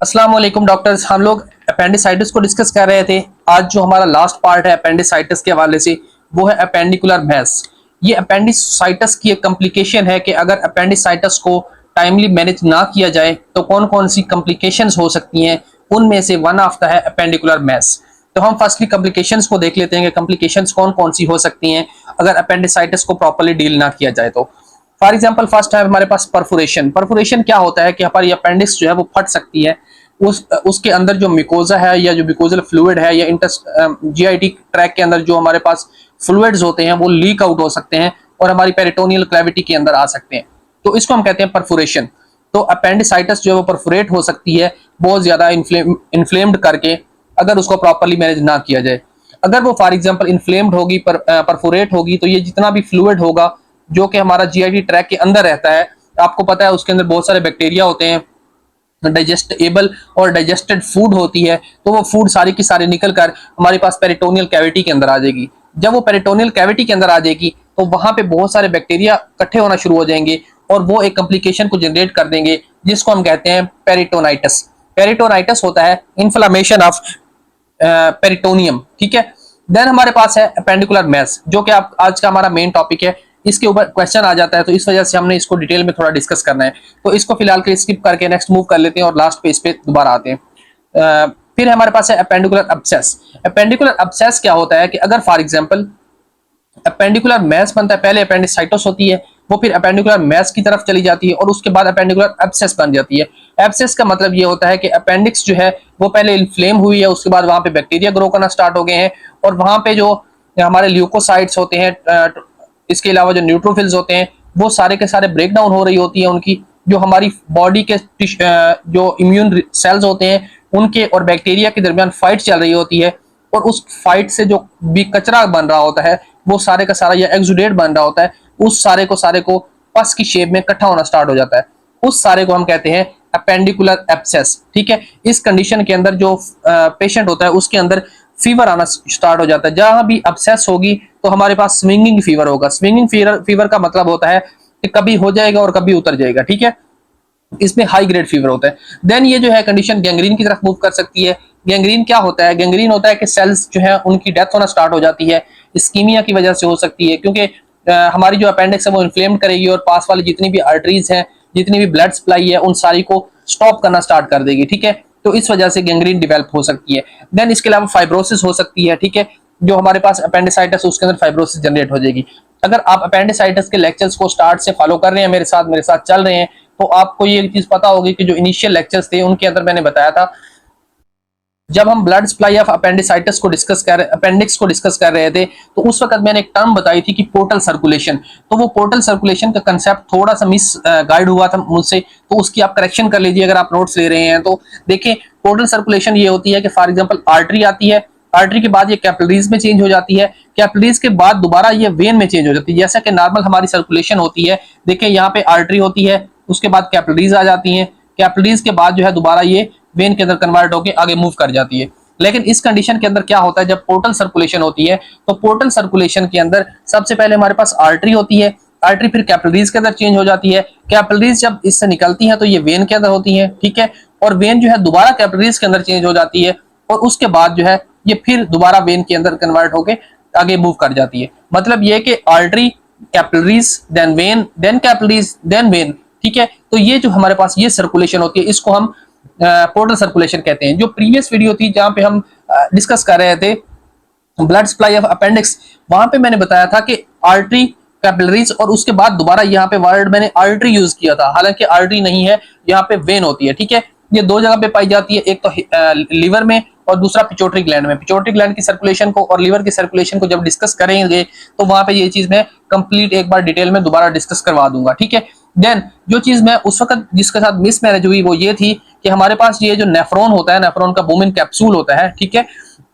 अस्सलाम वालेकुम डॉक्टर्स। हम लोग अपेंडिसाइटिस को डिस्कस कर रहे थे। आज जो हमारा लास्ट पार्ट है अपेंडिसाइटिस के हवाले से वो है अपेंडिकुलर मैस। ये अपेंडिसाइटिस की एक कॉम्प्लिकेशन है कि अगर अपेंडिसाइटिस को टाइमली मैनेज ना किया जाए तो कौन कौन सी कॉम्प्लिकेशंस हो सकती हैं, उनमें से वन ऑफ द है अपेंडिकुलर मैस। तो हम फर्स्टली कॉम्प्लिकेशंस को देख लेते हैं कि कॉम्प्लिकेशंस कौन कौन सी हो सकती हैं अगर अपेंडिसाइटिस को प्रॉपर्ली डील ना किया जाए तो। फॉर एग्जाम्पल फर्स्ट है हमारे पास परफोरेशन। परफोरेशन क्या होता है कि हमारी अपेंडिक्स जो है वो फट सकती है। उसके अंदर जो मिकोजा है या जो मिकोजल फ्लूइड है या जीआईटी ट्रैक के अंदर जो हमारे पास फ्लूइड्स होते हैं वो लीक आउट हो सकते हैं और हमारी पेरिटोनियल कैविटी के अंदर आ सकते हैं। तो इसको हम कहते हैं परफोरेशन। तो अपेंडिसाइटिस जो है वो परफोरेट हो सकती है बहुत ज्यादा इन्फ्लेम्ड करके, अगर उसको प्रॉपरली मैनेज ना किया जाए। अगर वो फॉर एग्जाम्पल इन्फ्लेम्ड होगी, परफोरेट होगी, तो ये जितना भी फ्लूइड होगा जो कि हमारा जीआईटी ट्रैक के अंदर रहता है, आपको पता है उसके अंदर बहुत सारे बैक्टीरिया होते हैं, डाइजेस्टेबल और डाइजेस्टेड फूड होती है, तो वो फूड सारी की सारी निकल कर हमारे पास पेरिटोनियल कैविटी के अंदर आ जाएगी। जब वो पेरिटोनियल कैविटी के अंदर आ जाएगी तो वहां पे बहुत सारे बैक्टीरिया इकट्ठे होना शुरू हो जाएंगे और वो एक कॉम्प्लिकेशन को जनरेट कर देंगे जिसको हम कहते हैं पेरिटोनाइटिस। पेरिटोनाइटिस होता है इन्फ्लामेशन ऑफ पेरिटोनियम, ठीक है। देन हमारे पास है अपेंडिकुलर मैस, जो कि आप आज का हमारा मेन टॉपिक है। इसके ऊपर क्वेश्चन आ जाता है तो इस वजह से हमने इसको डिटेल में थोड़ा डिस्कस करना है। तो इसको फिलहाल के स्किप करके नेक्स्ट मूव कर लेते हैं और लास्ट पे इस पे दोबारा आते हैं। फिर हमारे पास है अपेंडिकुलर अब्सेस। अपेंडिकुलर अब्सेस क्या होता है कि अगर फॉर एग्जांपल अपेंडिकुलर मैस बनता है, पहले अपेंडिसाइटिस होती है, वो फिर अपेंडिकुलर मैस की तरफ चली जाती है और उसके बाद अपेंडिकुलर एब्सेस बन जाती है। एब्सेस का मतलब ये होता है कि अपेंडिक्स जो है वो पहले इन्फ्लेम हुई है, उसके बाद वहां पे बैक्टीरिया ग्रो करना स्टार्ट हो गए हैं और वहां पे जो हमारे ल्यूकोसाइट्स होते हैं, इसके अलावा जो न्यूट्रोफिल्स होते हैं, वो सारे के सारे ब्रेक डाउन हो रही होती है उनकी। जो हमारी बॉडी के जो इम्यून सेल्स होते हैं उनके और बैक्टीरिया के दरमियान फाइट चल रही होती है और उस फाइट से जो भी कचरा बन रहा होता है वो सारे का सारा या एक्सुडेट बन रहा होता है, उस सारे को पस की शेप में इकट्ठा होना स्टार्ट हो जाता है। उस सारे को हम कहते हैं अपेंडिकुलर एब्सेस, ठीक है। इस कंडीशन के अंदर जो पेशेंट होता है उसके अंदर फीवर आना स्टार्ट हो जाता है। जहां भी अब्सेस होगी तो हमारे पास स्विंगिंग फीवर होगा। स्विंगिंग फीवर का मतलब होता है कि कभी हो जाएगा और कभी उतर जाएगा, ठीक है। इसमें हाई ग्रेड फीवर होता है। देन ये जो है कंडीशन गैंग्रीन की तरफ मूव कर सकती है। गैंग्रीन क्या होता है? गैंग्रीन होता है कि सेल्स जो है उनकी डेथ होना स्टार्ट हो जाती है। इस्कीमिया की वजह से हो सकती है क्योंकि हमारी जो अपेंडिक्स है वो इन्फ्लेम करेगी और पास वाली जितनी भी आर्टरीज हैं, जितनी भी ब्लड सप्लाई है, उन सारी को स्टॉप करना स्टार्ट कर देगी, ठीक है। तो इस वजह से गैंग्रीन डेवलप हो सकती है। देन इसके अलावा फाइब्रोसिस हो सकती है, ठीक है। जो हमारे पास अपेंडिसाइटिस उसके अंदर फाइब्रोसिस जनरेट हो जाएगी। अगर आप अपेंडिसाइटिस के लेक्चर्स को स्टार्ट से फॉलो कर रहे हैं, मेरे साथ चल रहे हैं, तो आपको ये चीज पता होगी कि जो इनिशियल लेक्चर्स थे उनके अंदर मैंने बताया था, जब हम ब्लड सप्लाई ऑफ अपेंडिसाइटिस को डिस्कस कर अपेंडिक्स को डिस्कस कर रहे थे, तो उस वक्त मैंने एक टर्म बताई थी कि पोर्टल सर्कुलेशन। तो वो पोर्टल सर्कुलेशन का कंसेप्ट थोड़ा सा मिस गाइड हुआ था मुझसे, तो उसकी आप करेक्शन कर लीजिए अगर आप नोट्स ले रहे हैं तो। देखिए, पोर्टल सर्कुलेशन ये होती है कि फॉर एग्जांपल आर्टरी आती है, आर्टरी के बाद ये कैपिलरीज में चेंज हो जाती है, कैपिलरीज के बाद दोबारा ये वेन में चेंज हो जाती है। जैसा कि नॉर्मल हमारी सर्कुलेशन होती है, देखिए यहाँ पे आर्टरी होती है, उसके बाद कैपिलरीज आ जाती हैं, कैपिलरीज के बाद जो है दोबारा ये वेन के अंदर कन्वर्ट होकर आगे मूव कर जाती है। लेकिन इस कंडीशन के अंदर क्या होता है, जब पोर्टल सर्कुलेशन होती है तो पोर्टल सर्कुलेशन के अंदर सबसे पहले हमारे पास आर्टरी होती है, आर्टरी फिर कैपिलरीज के अंदर चेंज हो जाती है, कैपिलरीज जब इससे निकलती है तो ये वेन के अंदर होती है, ठीक है। और वेन जो है दोबारा कैपिलरीज के अंदर चेंज हो जाती है और उसके बाद जो है ये फिर दोबारा वेन के अंदर कन्वर्ट होकर आगे मूव कर जाती है। मतलब ये कि artery, capillaries, then vein, then capillaries, then vein, ठीक है। तो ये जो हमारे पास ये सर्कुलेशन होती है इसको हम पोर्टल सर्कुलेशन कहते हैं। जो प्रीवियस वीडियो थी जहां पे हम डिस्कस कर रहे थे ब्लड सप्लाई ऑफ अपेंडिक्स, वहां पे मैंने बताया था कि आर्टरी, कैपिलरीज और उसके बाद दोबारा यहाँ पे वर्ड मैंने आर्टरी यूज किया था, हालांकि आर्टरी नहीं है, यहाँ पे वेन होती है, ठीक है। ये दो जगह पे पाई जाती है, एक तो लीवर में और दूसरा पिट्यूटरी ग्लैंड में। पिट्यूटरी ग्लैंड की सर्कुलेशन को और लीवर की सर्कुलेशन को जब डिस्कस करेंगे तो वहां पे ये चीज मैं कंप्लीट एक बार डिटेल में दोबारा डिस्कस करवा दूंगा, ठीक है। देन जो चीज मैं उस वक्त जिसके साथ मिस मैनेज हुई वो ये थी कि हमारे पास ये जो नेफ्रॉन होता है, नेफ्रॉन का बोमिन कैप्सूल होता है, ठीक है,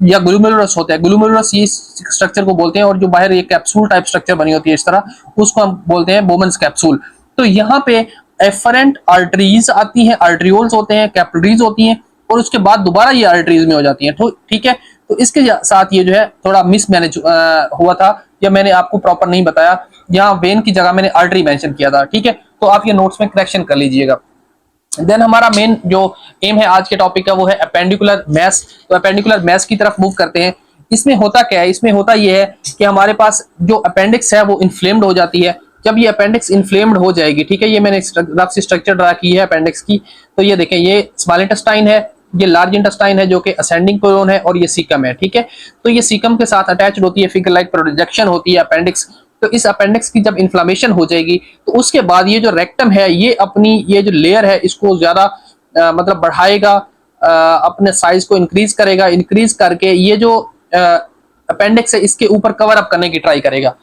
या ग्लूमेरुलस होता है। ग्लूमेरुलस ये स्ट्रक्चर को बोलते हैं और जो बाहर ये कैप्सूल टाइप स्ट्रक्चर बनी होती है इस तरह, उसको हम बोलते हैं बोमेंस कैप्सूल। तो यहाँ पे एफरेंट आर्टरीज आती हैं, आर्ट्रियोल्स होते हैं, कैपिलरीज होती हैं और उसके बाद दोबारा ये आर्टरीज में हो जाती हैं, तो ठीक है। तो इसके साथ ये जो है थोड़ा मिस मैनेज हुआ था या मैंने आपको प्रॉपर नहीं बताया, यहाँ वेन की जगह मैंने आर्टरी मेंशन किया था, ठीक है। तो आप ये नोट्स में करेक्शन कर लीजिएगा। देन हमारा मेन जो एम है आज के टॉपिक का वो है अपेंडिकुलर मैस। तो अपेंडिकुलर मैस की तरफ मूव करते हैं। इसमें होता क्या है, इसमें होता ये है कि हमारे पास जो अपेंडिक्स है वो इन्फ्लेम्ड हो जाती है। जब ये अपेंडिक्स इन्फ्लेम्ड हो जाएगी, ठीक है, ये मैंने रफ सी स्ट्रक्चर ड्रा की है अपेंडिक्स की। तो ये देखें, ये स्मॉल इंटेस्टाइन है, ये लार्ज इंटेस्टाइन है जो कि असेंडिंग कोलोन है, और ये सीकम है, ठीक है। तो ये सीकम के साथ अटैच्ड होती है, फिगर लाइक प्रोजेक्शन होती है अपेंडिक्स। तो इस अपेंडिक्स की जब इन्फ्लामेशन हो जाएगी तो उसके बाद ये जो रेक्टम है ये अपनी ये जो लेयर है इसको ज्यादा मतलब बढ़ाएगा, अपने साइज को इंक्रीज करेगा, इंक्रीज करके ये जो अपेंडिक्स है इसके ऊपर कवर अप करने की ट्राई करेगा।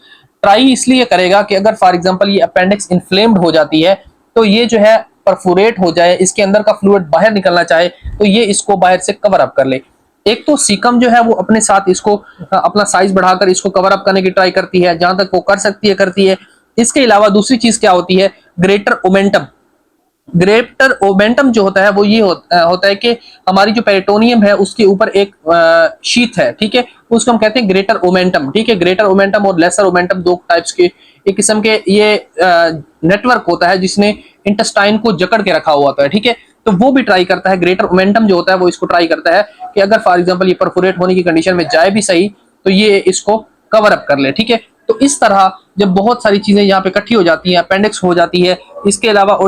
ट्राई इसलिए करेगा कि अगर फॉर एग्जांपल ये अपेंडिक्स इन्फ्लेम्ड हो जाती है तो ये जो है परफोरेट हो जाए, इसके अंदर का फ्लूइड बाहर निकलना चाहे तो ये इसको बाहर से कवर अप कर ले। एक तो सीकम जो है वो अपने साथ इसको अपना साइज बढ़ाकर इसको कवर अप करने की ट्राई करती है, जहां तक वो कर सकती है करती है। इसके अलावा दूसरी चीज क्या होती है, ग्रेटर ओमेंटम। ग्रेटर ओमेंटम जो होता है वो ये होता है कि हमारी जो पेरिटोनियम है उसके ऊपर एक शीथ है, ठीक है, उसको हम कहते हैं ग्रेटर ओमेंटम, ठीक है। ग्रेटर ओमेंटम और लेसर ओमेंटम दो टाइप्स के एक किस्म के ये नेटवर्क होता है जिसने इंटेस्टाइन को जकड़ के रखा हुआ होता है, ठीक है। तो वो भी ट्राई करता है, ग्रेटर ओमेंटम जो होता है वो इसको ट्राई करता है कि अगर फॉर एग्जांपल ये परफोरेट होने की कंडीशन में जाए भी सही तो ये इसको कवर अप कर ले, ठीक है। तो इस तरह जब बहुत सारी चीजें यहाँ पे इकट्ठी हो जाती हैं, अपेंडिक्स हो जाती है, इसके अलावा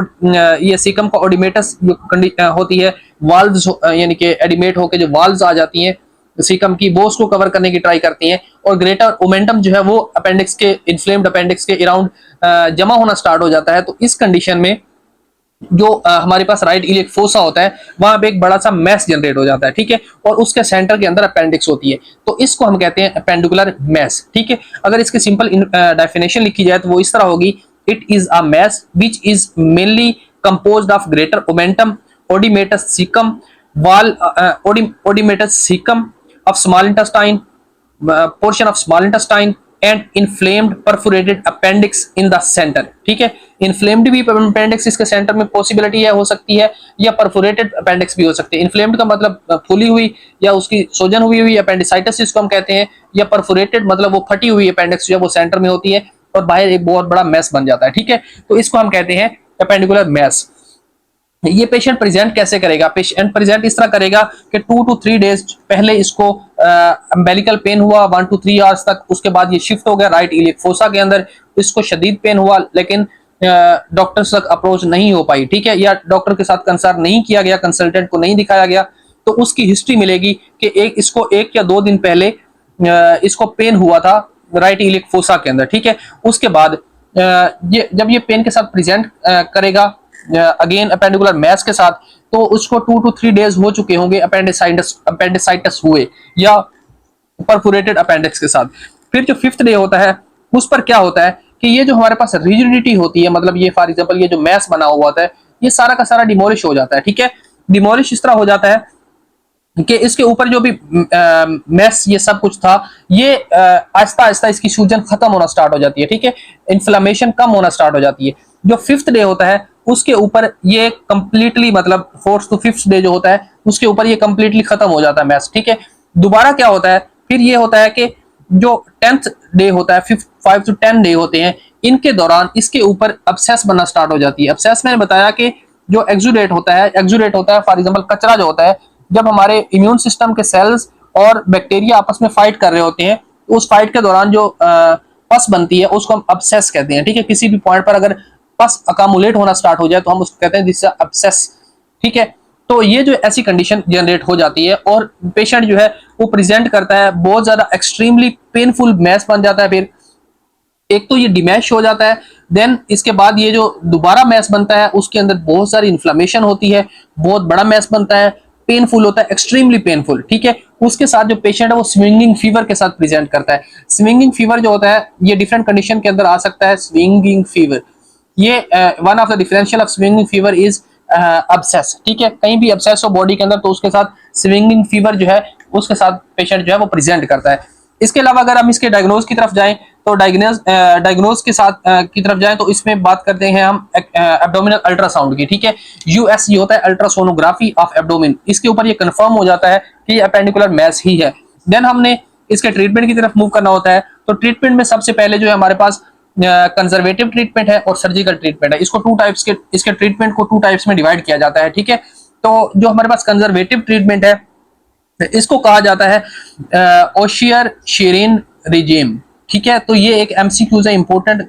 ये सीकम का ओडिमेटस होती है, वाल्व्स यानी कि एडिमेट होकर जो वाल्व्स आ जाती हैं सीकम की, वो उसको कवर करने की ट्राई करती हैं, और ग्रेटर ओमेंटम जो है वो अपेंडिक्स के इन्फ्लेम्ड अपेंडिक्स के अराउंड जमा होना स्टार्ट हो जाता है। तो इस कंडीशन में जो हमारे पास राइट इलियक फोसा होता है वहां पे एक बड़ा सा मैस जनरेट हो जाता है, ठीक है, और उसके सेंटर के अंदर अपेंडिक्स होती है। तो इसको हम कहते हैं अपेंडिकुलर मैस, ठीक है। अगर इसकी सिंपल डेफिनेशन लिखी जाए तो वो इस तरह होगी, it is a mass which is mainly composed of greater omentum, oedematous caecum, wall oedematous caecum of small intestine, portion of small intestine and inflamed perforated appendix in the center, ठीक है। Inflamed भी appendix इसके centre में possibility है, हो सकती है, या परफोरेटेड अपेंडिक्स भी हो सकती है। इन्फ्लेम्ड का मतलब फूली हुई या उसकी सोजन हुई हुई अपेंडिसाइटिस जिसको हम कहते हैं, या परफोरेटेड मतलब वो फटी हुई अपेंडिक्स जो है वो सेंटर में होती है और बाहर एक बहुत बड़ा मैस बन जाता है, ठीक है। तो इसको हम कहते हैं अपेंडिकुलर मैस। ये पेशेंट प्रेजेंट कैसे करेगा, पेशेंट प्रेजेंट इस तरह करेगा कि 2 to 3 डेज पहले इसको अम्बेलिकल पेन हुआ 1 to 3 आवर्स तक, उसके बाद ये शिफ्ट हो गया राइट इलियक फोसा के अंदर, इसको शदीद पेन हुआ लेकिन डॉक्टर तक अप्रोच नहीं हो पाई, ठीक है, या डॉक्टर के साथ कंसल्ट नहीं किया गया, कंसल्टेंट को नहीं दिखाया गया, तो उसकी हिस्ट्री मिलेगी कि इसको 1 या 2 दिन पहले इसको पेन हुआ था राइट इलियक फोसा के अंदर, ठीक है। उसके बाद ये जब ये पेन के साथ प्रेजेंट करेगा अगेन अपेंडिकुलर मैस के साथ, तो उसको 2 to 3 डेज हो चुके होंगे अपेंडिसाइटिस हुए या परफोरेटेड अपेंडिक्स के साथ। फिर जो 5th डे होता है उस पर क्या होता है कि ये जो हमारे पास रिजिडिटी होती है, मतलब ये फॉर एग्जांपल ये जो मैस बना हुआ होता है ये सारा का सारा डिमोलिश हो जाता है, ठीक है। डिमोलिश इस तरह हो जाता है कि इसके ऊपर जो भी मैस ये सब कुछ था ये आहिस्ता आहिस्ता इसकी सूजन खत्म होना स्टार्ट हो जाती है, ठीक है, इन्फ्लेमेशन कम होना स्टार्ट हो जाती है। जो 5th डे होता है उसके ऊपर ये कंप्लीटली मतलब 4th to 5th डे जो होता है उसके ऊपर ये कंप्लीटली खत्म हो जाता है मैस, ठीक है। दोबारा क्या होता है, फिर ये होता है कि जो 10th डे होता है 5 to 10 डे होते हैं, इनके दौरान इसके ऊपर अब्सेस बनना स्टार्ट हो जाती है। अब्सेस मैंने बताया कि जो एक्सुडेट होता है फॉर एग्जांपल कचरा जो होता है, जब हमारे इम्यून सिस्टम के सेल्स और बैक्टीरिया आपस में फाइट कर रहे होते हैं, उस फाइट के दौरान जो पस बनती है उसको हम अब्सेस कहते हैं, ठीक है। किसी भी पॉइंट पर अगर पस अकामुलेट होना स्टार्ट हो जाए तो हम उसको कहते हैं दिस इज अब्सेस, ठीक है। तो ये जो ऐसी कंडीशन जनरेट हो जाती है और पेशेंट जो है वो प्रेजेंट करता है बहुत ज्यादा एक्सट्रीमली पेनफुल मैस बन जाता है। फिर एक तो ये डिमैश हो जाता है, देन इसके बाद ये जो दोबारा मैस बनता है उसके अंदर बहुत सारी इन्फ्लेमेशन होती है, बहुत बड़ा मैस बनता है, पेनफुल होता है, एक्सट्रीमली पेनफुल, ठीक है। उसके साथ जो पेशेंट है वो स्विंगिंग फीवर के साथ प्रेजेंट करता है। स्विंगिंग फीवर जो होता है ये डिफरेंट कंडीशन के अंदर आ सकता है। स्विंगिंग फीवर ये one of the differential of swinging fever is obsess, ठीक है। कहीं भी अब्सेस हो बॉडी के अंदर तो उसके साथ स्विंगिंग फीवर जो है उसके साथ पेशेंट जो है वो प्रेजेंट करता है। इसके अलावा अगर हम इसके डायग्नोज की तरफ जाएं तो डायग्नोज के साथ की तरफ जाएं तो इसमें बात करते हैं हम एब्डोमिनल अल्ट्रासाउंड की, ठीक है। यूएसजी होता है अल्ट्रासोनोग्राफी ऑफ एब्डोमिन, इसके ऊपर ये कंफर्म हो जाता है कि ये अपेंडिकुलर मैस ही है। देन हमने इसके ट्रीटमेंट की तरफ मूव करना होता है। तो ट्रीटमेंट में सबसे पहले जो है हमारे पास कंजर्वेटिव ट्रीटमेंट है और सर्जिकल ट्रीटमेंट है। इसको इसके ट्रीटमेंट को 2 टाइप्स में डिवाइड किया जाता है, ठीक है। तो जो हमारे पास कंजर्वेटिव ट्रीटमेंट है इसको कहा जाता है ओशियर शीरिन रिजीम, ठीक है। तो ये एक एमसीक्यूज है, इंपॉर्टेंट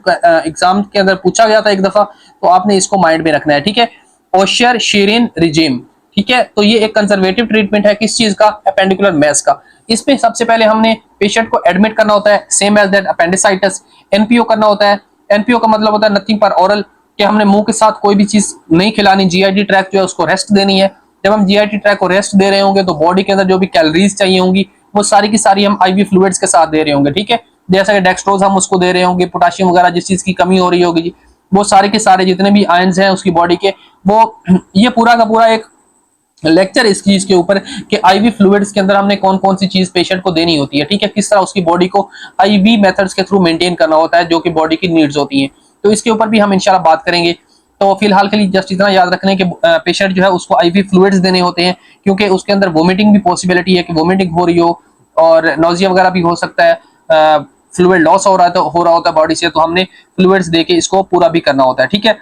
एग्जाम के अंदर पूछा गया था एक दफा, तो आपने इसको माइंड में रखना है, ठीक है। ओशियर शीरिन रिजीम, ठीक है। तो ये एक कंजर्वेटिव ट्रीटमेंट है, किस चीज का? अपेंडिकुलर मैस का। इसमें सबसे पहले हमने पेशेंट को एडमिट करना होता है, same as that appendicitis. NPO करना होता है। एनपीओ का मतलब होता है नथिंग पर ओरल, कि हमने मुंह के साथ कोई भी चीज नहीं खिलानी, जीआईटी ट्रैक जो है उसको रेस्ट देनी है। जब हम जीआईटी ट्रैक को रेस्ट दे रहे होंगे तो बॉडी के अंदर जो भी कैलोरीज चाहिए होंगी वो सारी की सारी हम आईवी फ्लूइड्स के साथ दे रहे होंगे, ठीक है। जैसा कि डेक्सट्रोज हम उसको दे रहे होंगे, पोटेशियम वगैरह जिस चीज की कमी हो रही होगी, वो सारे के सारे जितने भी आयंस हैं उसकी बॉडी के, वो ये पूरा का पूरा एक लेक्चर इस चीज के ऊपर कि आईवी फ्लूइड्स के अंदर हमने कौन कौन सी चीज पेशेंट को देनी होती है, ठीक है। किस तरह उसकी बॉडी को आईवी मेथड्स के थ्रू मेंटेन करना होता है जो कि बॉडी की नीड्स होती हैं। तो इसके ऊपर भी हम इंशाल्लाह बात करेंगे। तो फिलहाल के लिए जस्ट इतना याद रखने कि पेशेंट जो है उसको आईवी फ्लूइड्स देने होते हैं, क्योंकि उसके अंदर वोमिटिंग भी पॉसिबिलिटी है कि वोमिटिंग हो रही हो और नोजिया वगैरह भी हो सकता है, फ्लूइड लॉस हो रहा होता है बॉडी से, तो हमने फ्लूइड्स देके इसको पूरा भी करना होता है, ठीक है।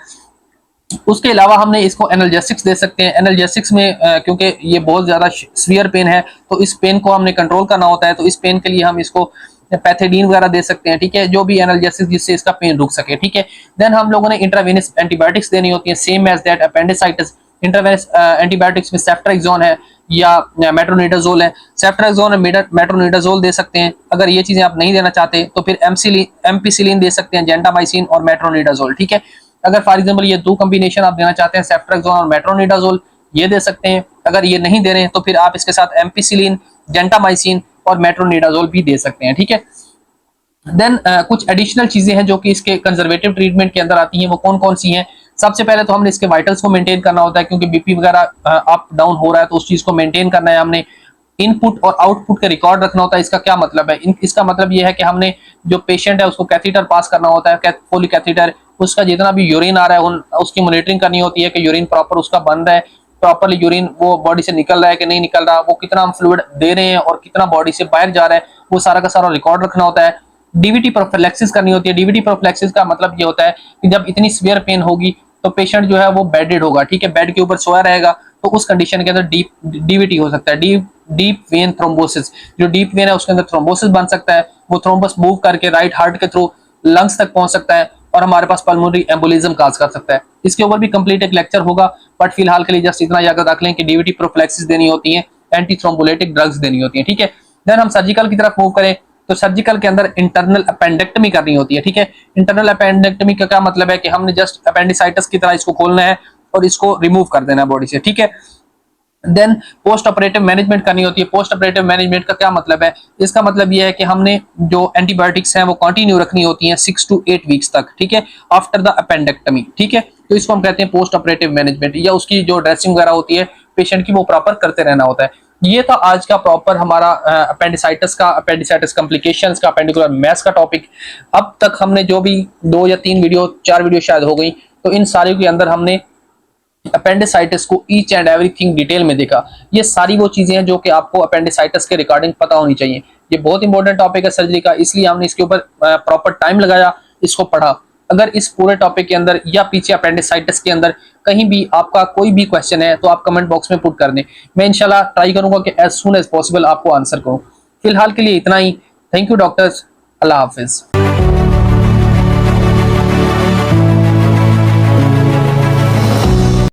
उसके अलावा हमने इसको एनाल्जेसिक्स दे सकते हैं। एनाल्जेसिक्स में क्योंकि ये बहुत ज्यादा सीवियर पेन है तो इस पेन को हमने कंट्रोल करना होता है, तो इस पेन के लिए हम इसको पैथेडीन वगैरह दे सकते हैं, ठीक है, जो भी एनाल्जेसिक्स जिससे इसका पेन रुक सके, ठीक है। देन हम लोगों ने इंट्रावेनस एंटीबायोटिक्स देनी होती है, same as that appendicitis. Intravenous antibiotics में सेफ्ट्राक्सोन है या मेट्रोनिडाजोल है। सेफ्ट्राक्सोन और मेट्रोनिडाजोल दे सकते हैं। अगर ये चीजें आप नहीं देना चाहते तो फिर एम्पिसिलिन दे सकते हैं, जेंटामाइसिन और मेट्रोनिडाजोल, ठीक है। अगर फॉर एग्जांपल ये 2 कॉम्बिनेशन आप देना चाहते हैं, सेफ्ट्राक्सोन और मेट्रोनिडाजोल, ये दे सकते हैं। अगर ये नहीं दे रहे हैं तो फिर आप इसके साथ एम्पिसिलिन, जेंटामाइसिन और मेट्रोनिडाजोल भी दे सकते हैं, ठीक है। देन कुछ एडिशनल चीजें हैं जो कि इसके कंजर्वेटिव ट्रीटमेंट के अंदर आती हैं, वो कौन कौन सी हैं? सबसे पहले तो हमने इसके वाइटल्स को मेंटेन करना होता है, क्योंकि बीपी वगैरह अप डाउन हो रहा है तो उस चीज को मेंटेन करना है हमने। इनपुट और आउटपुट का रिकॉर्ड रखना होता है। इसका क्या मतलब है? इसका मतलब ये है कि हमने जो पेशेंट है उसको कैथीटर पास करना होता है, फोली कैथीटर, उसका जितना भी यूरिन आ रहा है उसकी मॉनिटरिंग करनी होती है कि यूरिन प्रॉपर उसका बन रहा है, प्रॉपरली यूरिन वो बॉडी से निकल रहा है कि नहीं निकल रहा, वो कितना हम फ्लूइड दे रहे हैं और कितना बॉडी से बाहर जा रहा है, वो सारा का सारा रिकॉर्ड रखना होता है। डीवीटी प्रोफिलैक्सिस करनी होती है। डीवीटी प्रोफिलैक्सिस का मतलब ये होता है कि जब इतनी सीवियर पेन होगी तो पेशेंट जो है वो बेडेड होगा, ठीक है, बेड के ऊपर सोया रहेगा, तो उस कंडीशन के अंदर डीवीटी हो सकता है, डीप वेन थ्रोम्बोसिस। जो डीप वेन है उसके अंदर थ्रोम्बोसिस बन सकता है, वो थ्रोम्बस मूव करके राइट हार्ट के थ्रू लंग्स तक पहुंच सकता है और हमारे पास पल्मोनरी एम्बोलिज्म काज कर सकता है। इसके ऊपर भी कंप्लीट एक लेक्चर होगा, बट फिलहाल के लिए जस्ट इतना याद रख लें कि डीवीटी प्रोफिलैक्सिस देनी होती है, एंटी थ्रोम्बोलिटिक ड्रग्स देनी होती है, ठीक है। देन हम सर्जिकल की तरफ मूव करें तो सर्जिकल के अंदर इंटरनल अपेंडेक्टमी करनी होती है, ठीक है। इंटरनल अपेंडेक्टमी का क्या मतलब है कि हमने जस्ट अपेंडिसाइटिस की तरह इसको खोलना है और इसको रिमूव कर देना है बॉडी से, ठीक है। देन पोस्ट ऑपरेटिव मैनेजमेंट करनी होती है। पोस्ट ऑपरेटिव मैनेजमेंट का क्या मतलब है? इसका मतलब यह है कि हमने जो एंटीबायोटिक्स हैं वो कंटिन्यू रखनी होती हैं 6 to 8 वीक्स तक, ठीक है, आफ्टर द अपेंडेक्टमी, ठीक है। तो इसको हम कहते हैं पोस्ट ऑपरेटिव मैनेजमेंट, या उसकी जो ड्रेसिंग वगैरह होती है पेशेंट की वो प्रॉपर करते रहना होता है। ये था आज का प्रॉपर हमारा अपेंडिसाइटिस कॉम्प्लिकेशंस का, अपेंडिकुलर मैस का टॉपिक। अब तक हमने जो भी 2 या 3 वीडियो, 4 वीडियो शायद हो गई, तो इन सारे के अंदर हमने अपेंडिसाइटिस को ईच एंड एवरीथिंग डिटेल में देखा। ये सारी वो चीजें हैं जो कि आपको अपेंडिसाइटिस के रिगार्डिंग पता होनी चाहिए। ये बहुत इंपॉर्टेंट टॉपिक है सर्जरी का, इसलिए हमने इसके ऊपर प्रॉपर टाइम लगाया, इसको पढ़ा। अगर इस पूरे टॉपिक के अंदर या पीछे अपेंडिसाइटिस के अंदर कहीं भी आपका कोई भी क्वेश्चन है तो आप कमेंट बॉक्स में पुट कर दें। मैं इंशाल्लाह ट्राई करूंगा कि एज सून एज पॉसिबल आपको आंसर करूं। फिलहाल के लिए इतना ही। Thank you doctors. अल्लाह हाफिज।